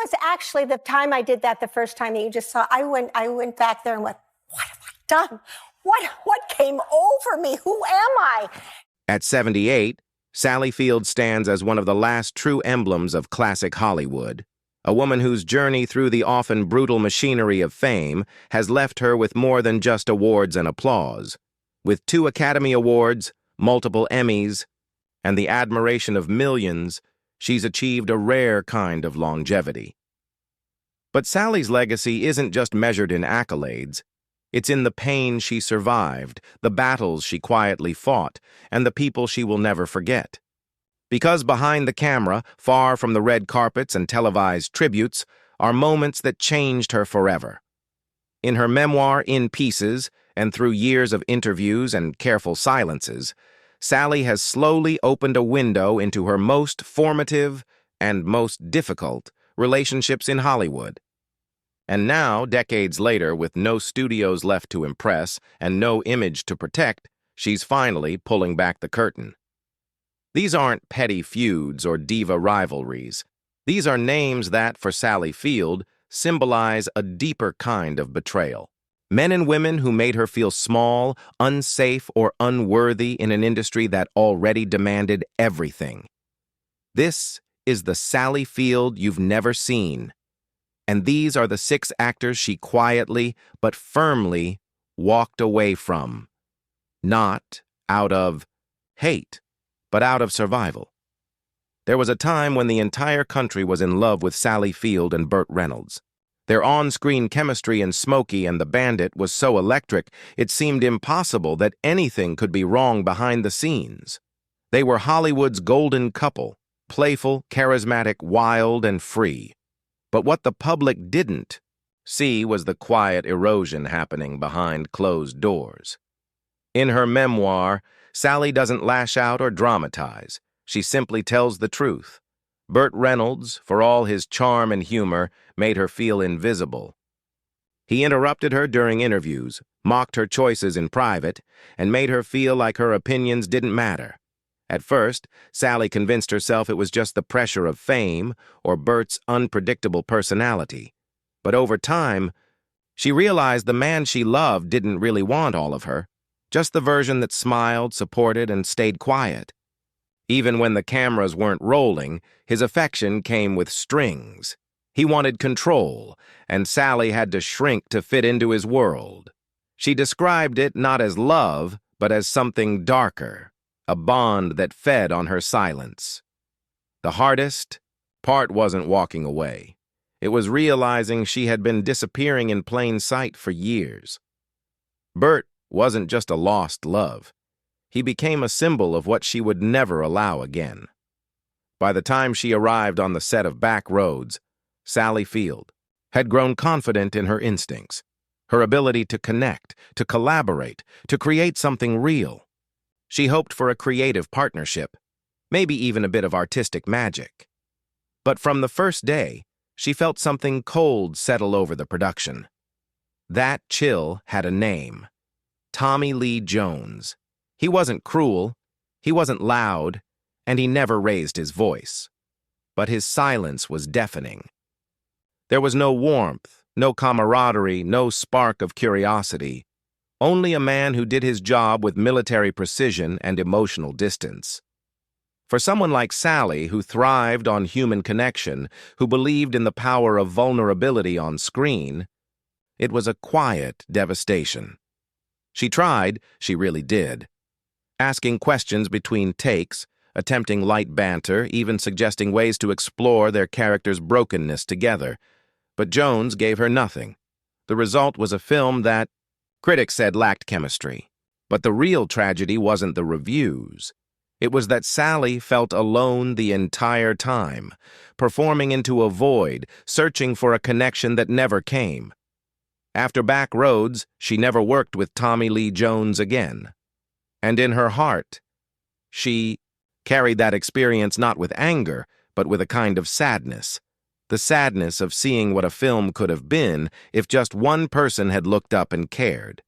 was actually the time I did that the first time that you just saw. I went back there and went, what have I done? What came over me? Who am I? At 78, Sally Field stands as one of the last true emblems of classic Hollywood, a woman whose journey through the often brutal machinery of fame has left her with more than just awards and applause. With 2 Academy Awards, multiple Emmys, and the admiration of millions, she's achieved a rare kind of longevity. But Sally's legacy isn't just measured in accolades. It's in the pain she survived, the battles she quietly fought, and the people she will never forget. Because behind the camera, far from the red carpets and televised tributes, are moments that changed her forever. In her memoir, In Pieces, and through years of interviews and careful silences, Sally has slowly opened a window into her most formative and most difficult relationships in Hollywood. And now, decades later, with no studios left to impress and no image to protect, she's finally pulling back the curtain. These aren't petty feuds or diva rivalries. These are names that, for Sally Field, symbolize a deeper kind of betrayal. Men and women who made her feel small, unsafe, or unworthy in an industry that already demanded everything. This is the Sally Field you've never seen. And these are the 6 actors she quietly but firmly walked away from. Not out of hate, but out of survival. There was a time when the entire country was in love with Sally Field and Burt Reynolds. Their on-screen chemistry in Smokey and the Bandit was so electric, it seemed impossible that anything could be wrong behind the scenes. They were Hollywood's golden couple, playful, charismatic, wild, and free. But what the public didn't see was the quiet erosion happening behind closed doors. In her memoir, Sally doesn't lash out or dramatize. She simply tells the truth. Burt Reynolds, for all his charm and humor, made her feel invisible. He interrupted her during interviews, mocked her choices in private, and made her feel like her opinions didn't matter. At first, Sally convinced herself it was just the pressure of fame or Burt's unpredictable personality. But over time, she realized the man she loved didn't really want all of her, just the version that smiled, supported, and stayed quiet. Even when the cameras weren't rolling, his affection came with strings. He wanted control, and Sally had to shrink to fit into his world. She described it not as love, but as something darker, a bond that fed on her silence. The hardest part wasn't walking away. It was realizing she had been disappearing in plain sight for years. Burt wasn't just a lost love. He became a symbol of what she would never allow again. By the time she arrived on the set of Back Roads, Sally Field had grown confident in her instincts, her ability to connect, to collaborate, to create something real. She hoped for a creative partnership, maybe even a bit of artistic magic. But from the first day, she felt something cold settle over the production. That chill had a name: Tommy Lee Jones. He wasn't cruel, he wasn't loud, and he never raised his voice. But his silence was deafening. There was no warmth, no camaraderie, no spark of curiosity. Only a man who did his job with military precision and emotional distance. For someone like Sally, who thrived on human connection, who believed in the power of vulnerability on screen, it was a quiet devastation. She tried, she really did. Asking questions between takes, attempting light banter, even suggesting ways to explore their characters' brokenness together. But Jones gave her nothing. The result was a film that critics said lacked chemistry. But the real tragedy wasn't the reviews. It was that Sally felt alone the entire time, performing into a void, searching for a connection that never came. After Back Roads, she never worked with Tommy Lee Jones again. And in her heart, she carried that experience not with anger, but with a kind of sadness. The sadness of seeing what a film could have been if just one person had looked up and cared.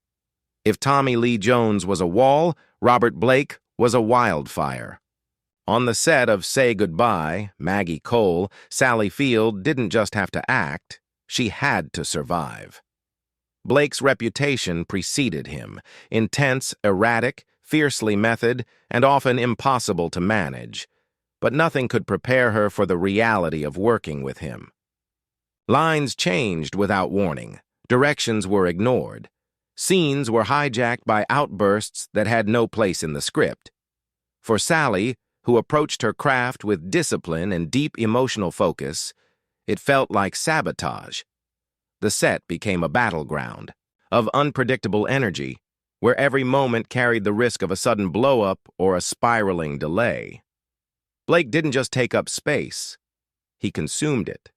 If Tommy Lee Jones was a wall, Robert Blake was a wildfire. On the set of Say Goodbye, Maggie Cole, Sally Field didn't just have to act, she had to survive. Blake's reputation preceded him, intense, erratic, fiercely method, and often impossible to manage, but nothing could prepare her for the reality of working with him. Lines changed without warning, directions were ignored, scenes were hijacked by outbursts that had no place in the script. For Sally, who approached her craft with discipline and deep emotional focus, it felt like sabotage. The set became a battleground of unpredictable energy, where every moment carried the risk of a sudden blow-up or a spiraling delay. Blake didn't just take up space, he consumed it.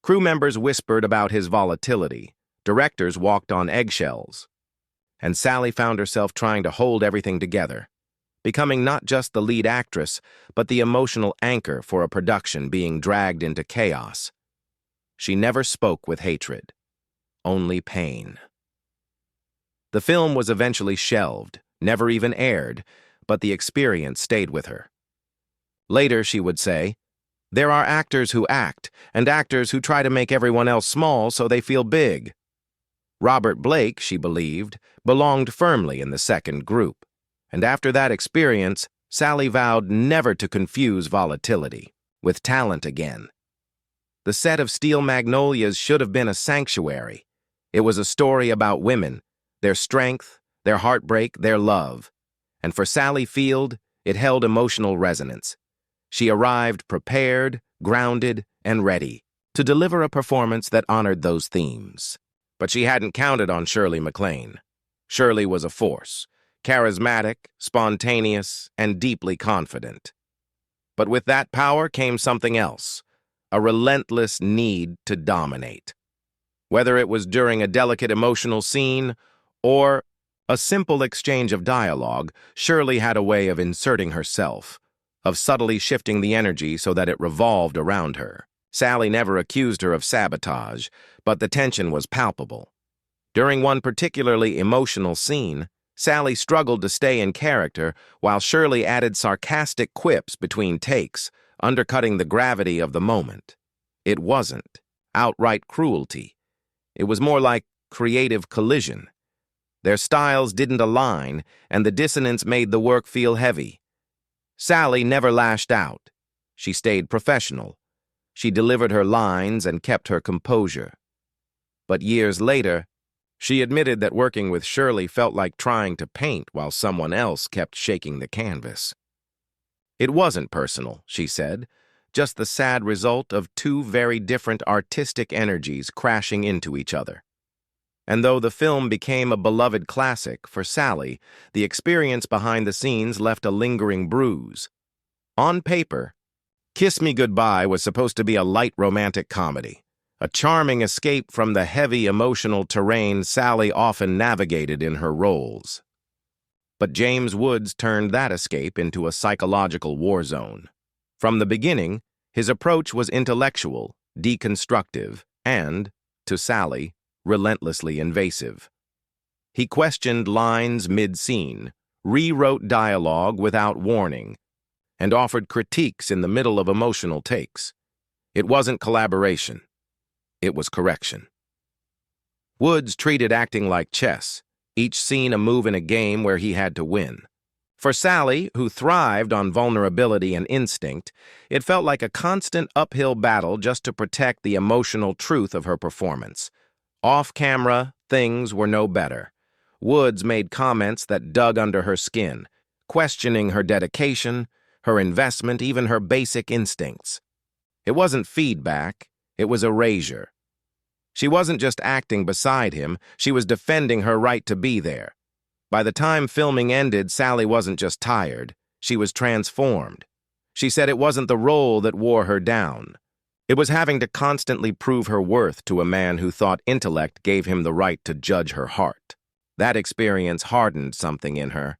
Crew members whispered about his volatility, directors walked on eggshells, and Sally found herself trying to hold everything together, becoming not just the lead actress, but the emotional anchor for a production being dragged into chaos. She never spoke with hatred, only pain. The film was eventually shelved, never even aired, but the experience stayed with her. Later, she would say, "There are actors who act, and actors who try to make everyone else small so they feel big." Robert Blake, she believed, belonged firmly in the second group, and after that experience, Sally vowed never to confuse volatility with talent again. The set of Steel Magnolias should have been a sanctuary. It was a story about women, their strength, their heartbreak, their love. And for Sally Field, it held emotional resonance. She arrived prepared, grounded, and ready to deliver a performance that honored those themes. But she hadn't counted on Shirley MacLaine. Shirley was a force, charismatic, spontaneous, and deeply confident. But with that power came something else, a relentless need to dominate. Whether it was during a delicate emotional scene or a simple exchange of dialogue, Shirley had a way of inserting herself, of subtly shifting the energy so that it revolved around her. Sally never accused her of sabotage, but the tension was palpable. During one particularly emotional scene, Sally struggled to stay in character while Shirley added sarcastic quips between takes, undercutting the gravity of the moment. It wasn't outright cruelty. It was more like creative collision. Their styles didn't align, and the dissonance made the work feel heavy. Sally never lashed out. She stayed professional. She delivered her lines and kept her composure. But years later, she admitted that working with Shirley felt like trying to paint while someone else kept shaking the canvas. It wasn't personal, she said, just the sad result of two very different artistic energies crashing into each other. And though the film became a beloved classic for Sally, the experience behind the scenes left a lingering bruise. On paper, Kiss Me Goodbye was supposed to be a light romantic comedy, a charming escape from the heavy emotional terrain Sally often navigated in her roles. But James Woods turned that escape into a psychological war zone. From the beginning, his approach was intellectual, deconstructive, and, to Sally, relentlessly invasive. He questioned lines mid-scene, rewrote dialogue without warning, and offered critiques in the middle of emotional takes. It wasn't collaboration. It was correction. Woods treated acting like chess, each scene a move in a game where he had to win. For Sally, who thrived on vulnerability and instinct, it felt like a constant uphill battle just to protect the emotional truth of her performance. Off-camera, things were no better. Woods made comments that dug under her skin, questioning her dedication, her investment, even her basic instincts. It wasn't feedback, it was erasure. She wasn't just acting beside him, she was defending her right to be there. By the time filming ended, Sally wasn't just tired, she was transformed. She said it wasn't the role that wore her down. It was having to constantly prove her worth to a man who thought intellect gave him the right to judge her heart. That experience hardened something in her,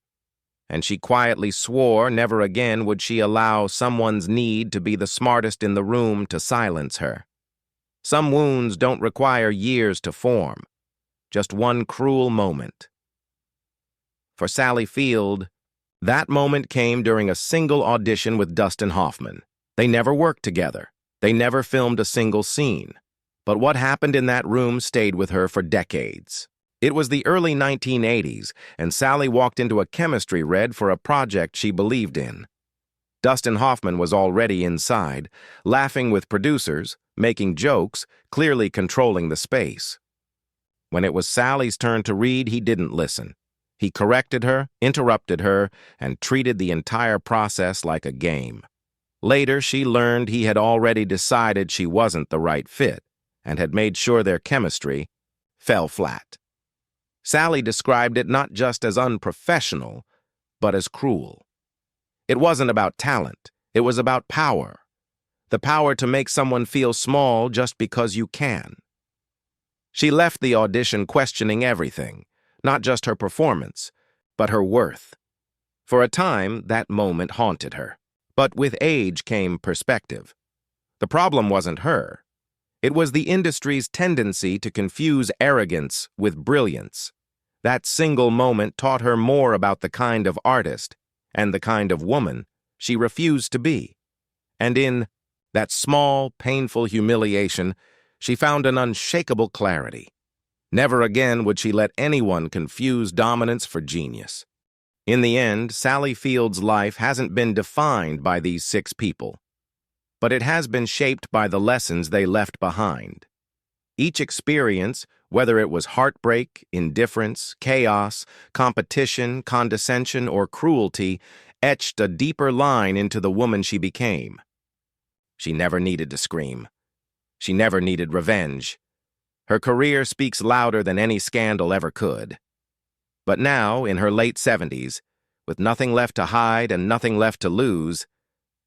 and she quietly swore never again would she allow someone's need to be the smartest in the room to silence her. Some wounds don't require years to form, just one cruel moment. For Sally Field, That moment came during a single audition with Dustin Hoffman. They never worked together. They never filmed a single scene. But what happened in that room stayed with her for decades. It was the early 1980s, and Sally walked into a chemistry read for a project she believed in. Dustin Hoffman was already inside, laughing with producers, making jokes, clearly controlling the space. When it was Sally's turn to read, he didn't listen. He corrected her, interrupted her, and treated the entire process like a game. Later, she learned he had already decided she wasn't the right fit, and had made sure their chemistry fell flat. Sally described it not just as unprofessional, but as cruel. It wasn't about talent, it was about power. The power to make someone feel small just because you can. She left the audition questioning everything, not just her performance, but her worth. For a time, that moment haunted her. But with age came perspective. The problem wasn't her. It was the industry's tendency to confuse arrogance with brilliance. That single moment taught her more about the kind of artist and the kind of woman she refused to be. And in that small, painful humiliation, she found an unshakable clarity. Never again would she let anyone confuse dominance for genius. In the end, Sally Field's life hasn't been defined by these 6 people, but it has been shaped by the lessons they left behind. Each experience, whether it was heartbreak, indifference, chaos, competition, condescension, or cruelty, etched a deeper line into the woman she became. She never needed to scream. She never needed revenge. Her career speaks louder than any scandal ever could. But now, in her late 70s, with nothing left to hide and nothing left to lose,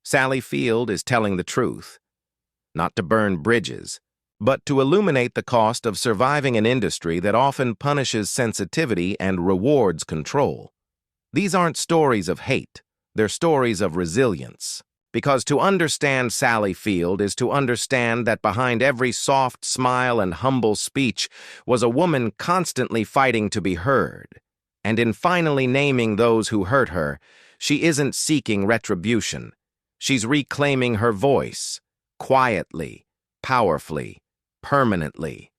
Sally Field is telling the truth. Not to burn bridges, but to illuminate the cost of surviving an industry that often punishes sensitivity and rewards control. These aren't stories of hate, they're stories of resilience. Because to understand Sally Field is to understand that behind every soft smile and humble speech was a woman constantly fighting to be heard. And in finally naming those who hurt her, she isn't seeking retribution. She's reclaiming her voice, quietly, powerfully, permanently.